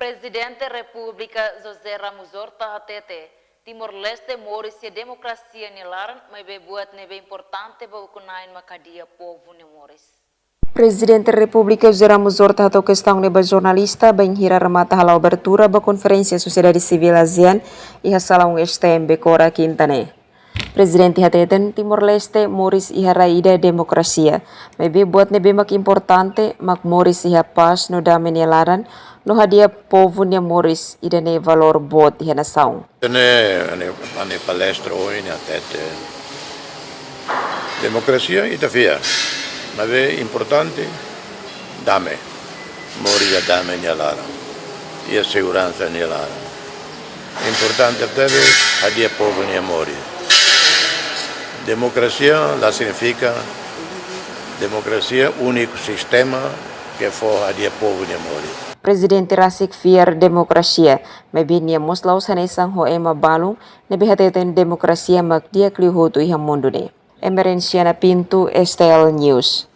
Prezidente Republika José Ramos Horta Hatete, Timor Leste Moris e Demokrasia nia Laran, Maibe Buat Neebe Importante Povu Nia Hadia Povu Nia Moris. Prezidente Republika José Ramos Horta atau questão neba jornalista bem hira remata hala abertura ba Conferência Sociedade Civil ASEAN e salão STM Cora Quintane. Prezidente Hatete Timor Leste Moris iha raida Demokrasia. Maibe buat nebe mak importante mak Moris iha paz no dame nia Laran no Hadia Povu Nia Moris ida ne valor bot iha nasaung. Ane palestra hoje na Hatete. Demokrasia ita via. Mas é importante dame. Morir dame nia Laran. E a segurança nia Laran. Importante teve Hadia Povu Nia Moris. Demokrasia lá significa democracia único sistema que for Hadia Povu Nia Moris. Prezidente Rasik Fiar Demokrasia, Maibe nia moslaus hanesang ho ema balung, nebe Hatete Demokrasia mak dia klihutu iha mundo ne. Emerencia na pintu STL News.